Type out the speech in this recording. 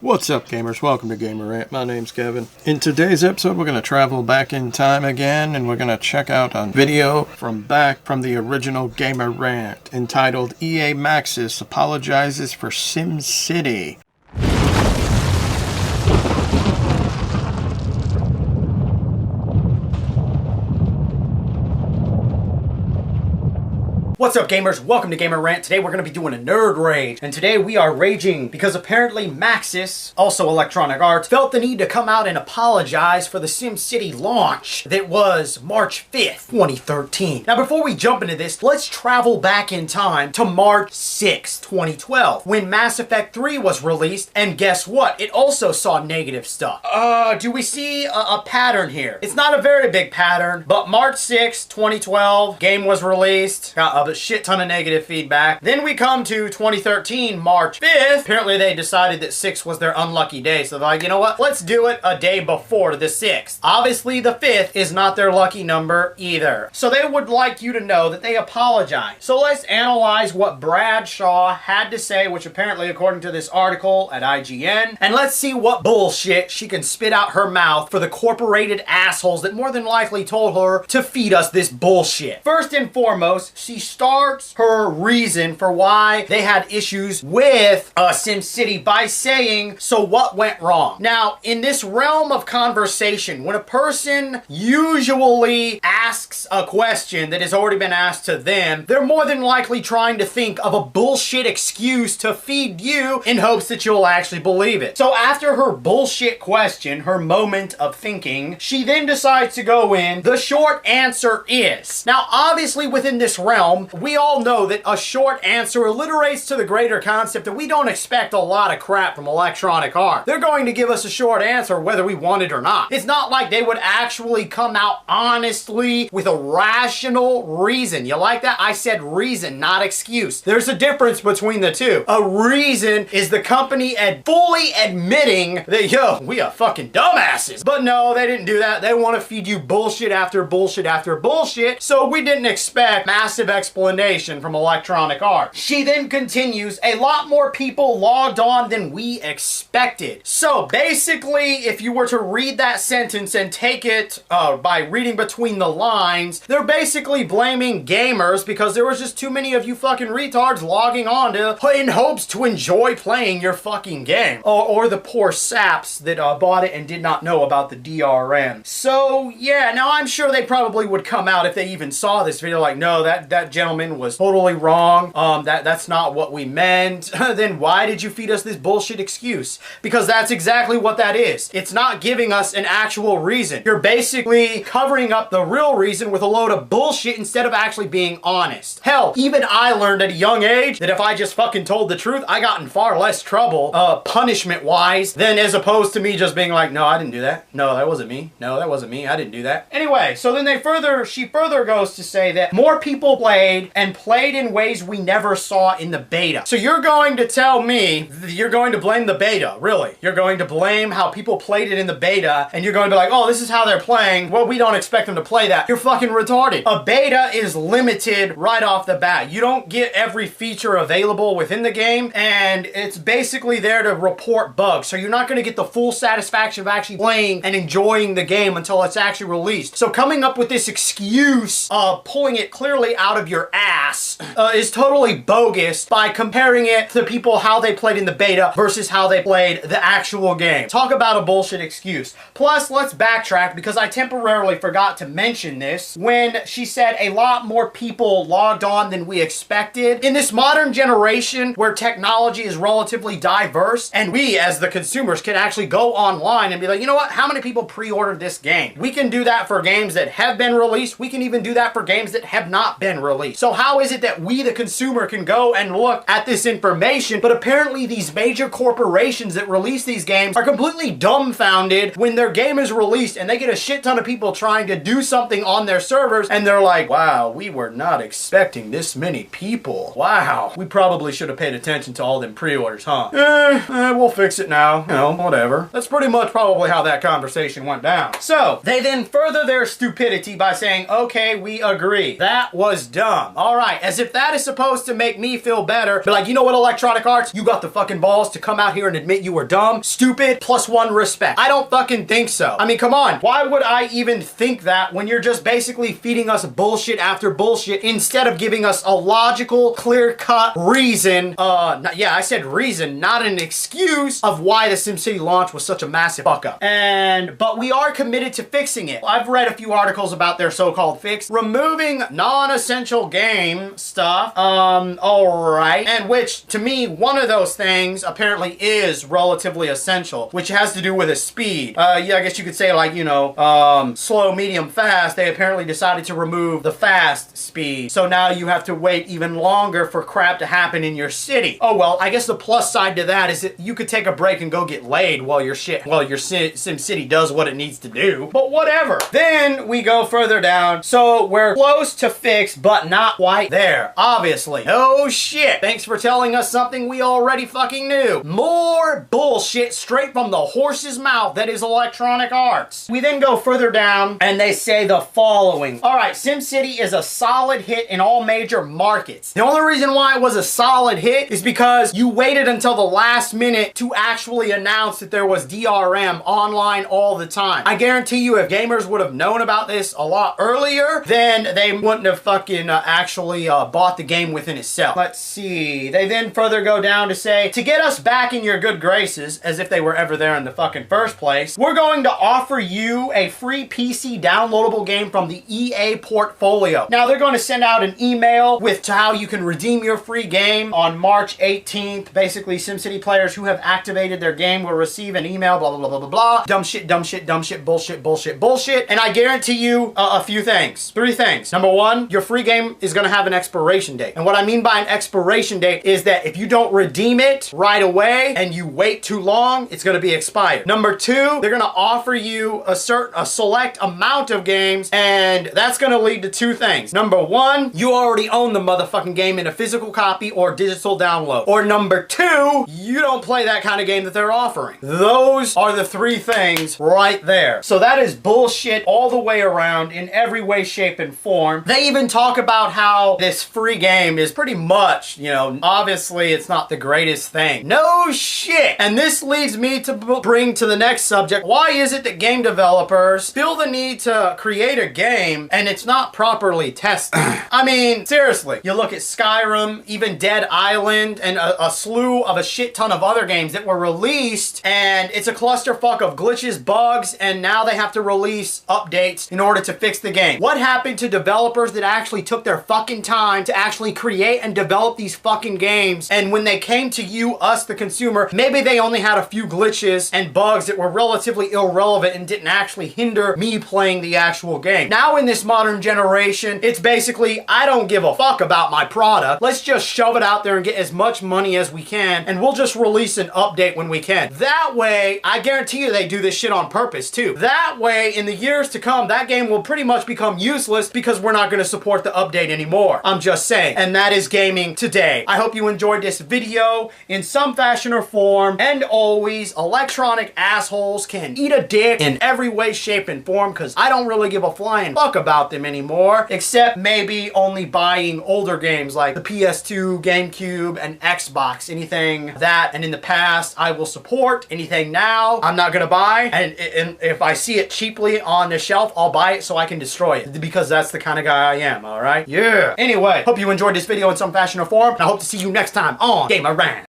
What's up, gamers? Welcome to Gamer Rant. My name's Kevin. In today's episode, we're going to travel back in time again, and we're going to check out a video from the original Gamer Rant entitled Ea Maxis Apologizes for SimCity. What's up, gamers? Welcome to Gamer Rant. Today we're going to be doing a nerd rage, and today we are raging because apparently Maxis, also Electronic Arts, felt the need to come out and apologize for the SimCity launch that was March 5th, 2013. Now before we jump into this, let's travel back in time to March 6th, 2012, when Mass Effect 3 was released, and guess what? It also saw negative stuff. Do we see a pattern here? It's not a very big pattern, but March 6th, 2012, game was released, got a shit ton of negative feedback. Then we come to 2013, March 5th. Apparently they decided that 6 was their unlucky day, so they're like, you know what? Let's do it a day before the 6th. Obviously, the 5th is not their lucky number either. So they would like you to know that they apologize. So let's analyze what Bradshaw had to say, which apparently, according to this article at IGN, and let's see what bullshit she can spit out her mouth for the corporated assholes that more than likely told her to feed us this bullshit. First and foremost, she starts her reason for why they had issues with SimCity by saying, so what went wrong? Now, in this realm of conversation, when a person usually asks a question that has already been asked to them, they're more than likely trying to think of a bullshit excuse to feed you in hopes that you'll actually believe it. So after her bullshit question, her moment of thinking, she then decides to go in, the short answer is. Now, obviously within this realm, we all know that a short answer alliterates to the greater concept that we don't expect a lot of crap from Electronic Arts. They're going to give us a short answer whether we want it or not. It's not like they would actually come out honestly with a rational reason. You like that? I said reason, not excuse. There's a difference between the two. A reason is the company fully admitting that, yo, we are fucking dumbasses. But no, they didn't do that. They want to feed you bullshit after bullshit after bullshit. So we didn't expect massive explanation from Electronic Arts. She then continues, a lot more people logged on than we expected. So basically, if you were to read that sentence and take it by reading between the lines, they're basically blaming gamers because there was just too many of you fucking retards logging on in hopes to enjoy playing your fucking game. Or the poor saps that bought it and did not know about the DRM. So yeah, now I'm sure they probably would come out if they even saw this video like, no, that gentleman was totally wrong. That's not what we meant. Then why did you feed us this bullshit excuse? Because that's exactly what that is. It's not giving us an actual reason. You're basically covering up the real reason with a load of bullshit instead of actually being honest. Hell, even I learned at a young age that if I just fucking told the truth, I got in far less trouble, punishment-wise, than as opposed to me just being like, no, I didn't do that. No, that wasn't me. No, that wasn't me. I didn't do that. Anyway, so then she further goes to say that more people played in ways we never saw in the beta. So you're going to tell me you're going to blame the beta, really? You're going to blame how people played it in the beta, and you're going to be like, oh, this is how they're playing. Well, we don't expect them to play that. You're fucking retarded. A beta is limited right off the bat. You don't get every feature available within the game, and it's basically there to report bugs. So you're not going to get the full satisfaction of actually playing and enjoying the game until it's actually released. So coming up with this excuse of pulling it clearly out of your ass is totally bogus by comparing it to people how they played in the beta versus how they played the actual game. Talk about a bullshit excuse. Plus, let's backtrack because I temporarily forgot to mention this when she said a lot more people logged on than we expected. In this modern generation where technology is relatively diverse and we as the consumers can actually go online and be like, you know what, how many people pre-ordered this game? We can do that for games that have been released. We can even do that for games that have not been released. So how is it that we, the consumer, can go and look at this information, but apparently these major corporations that release these games are completely dumbfounded when their game is released and they get a shit ton of people trying to do something on their servers and they're like, wow, we were not expecting this many people. Wow, we probably should have paid attention to all them pre-orders, huh? We'll fix it now. You know, whatever. That's pretty much probably how that conversation went down. So, they then further their stupidity by saying, okay, we agree. That was dumb. dumb. Alright, as if that is supposed to make me feel better. But like, you know what, Electronic Arts? You got the fucking balls to come out here and admit you were dumb, stupid, +1 respect. I don't fucking think so. I mean, come on. Why would I even think that when you're just basically feeding us bullshit after bullshit instead of giving us a logical, clear-cut reason, yeah, I said reason, not an excuse of why the SimCity launch was such a massive fuck-up. But we are committed to fixing it. I've read a few articles about their so-called fix. Removing non-essential game stuff, alright. And which, to me, one of those things apparently is relatively essential, which has to do with the speed. Yeah, I guess you could say, like, you know, slow, medium, fast. They apparently decided to remove the fast speed. So now you have to wait even longer for crap to happen in your city. Oh well, I guess the plus side to that is that you could take a break and go get laid while your SimCity does what it needs to do. But whatever. Then we go further down. So we're close to fix, but not quite there. Obviously. Oh shit. Thanks for telling us something we already fucking knew. More bullshit straight from the horse's mouth that is Electronic Arts. We then go further down and they say the following. Alright, SimCity is a solid hit in all major markets. The only reason why it was a solid hit is because you waited until the last minute to actually announce that there was DRM online all the time. I guarantee you if gamers would have known about this a lot earlier, then they wouldn't have fucking actually bought the game within itself. Let's see. They then further go down to say, to get us back in your good graces, as if they were ever there in the fucking first place, we're going to offer you a free PC downloadable game from the EA portfolio. Now, they're going to send out an email with how you can redeem your free game on March 18th. Basically, SimCity players who have activated their game will receive an email, blah, blah, blah, blah, blah, blah. Dumb shit, dumb shit, dumb shit, bullshit, bullshit, bullshit. And I guarantee you a few things. 3 things. Number 1, your free game is going to have an expiration date. And what I mean by an expiration date is that if you don't redeem it right away and you wait too long, it's going to be expired. Number 2, they're going to offer you a select amount of games, and that's going to lead to 2 things. Number 1, you already own the motherfucking game in a physical copy or digital download. Or number 2, you don't play that kind of game that they're offering. Those are the 3 things right there. So that is bullshit all the way around in every way, shape, and form. They even talk about how this free game is pretty much, you know, obviously it's not the greatest thing. No shit! And this leads me to bring to the next subject. Why is it that game developers feel the need to create a game and it's not properly tested? I mean, seriously, you look at Skyrim, even Dead Island, and a slew of a shit ton of other games that were released, and it's a clusterfuck of glitches, bugs, and now they have to release updates in order to fix the game. What happened to developers that actually took their fucking time to actually create and develop these fucking games, and when they came to you, us, the consumer, maybe they only had a few glitches and bugs that were relatively irrelevant and didn't actually hinder me playing the actual game. Now in this modern generation, it's basically, I don't give a fuck about my product. Let's just shove it out there and get as much money as we can, and we'll just release an update when we can. That way, I guarantee you they do this shit on purpose too. That way, in the years to come, that game will pretty much become useless because we're not going to support the update anymore. I'm just saying. And that is gaming today. I hope you enjoyed this video in some fashion or form, and always, electronic assholes can eat a dick in every way, shape, and form, because I don't really give a flying fuck about them anymore, except maybe only buying older games like the PS2, GameCube, and Xbox. Anything that, and in the past, I will support. Anything now, I'm not gonna buy, and if I see it cheaply on the shelf, I'll buy it so I can destroy it, because that's the kind of guy I am, alright? Yeah. Anyway, hope you enjoyed this video in some fashion or form, and I hope to see you next time on Rant.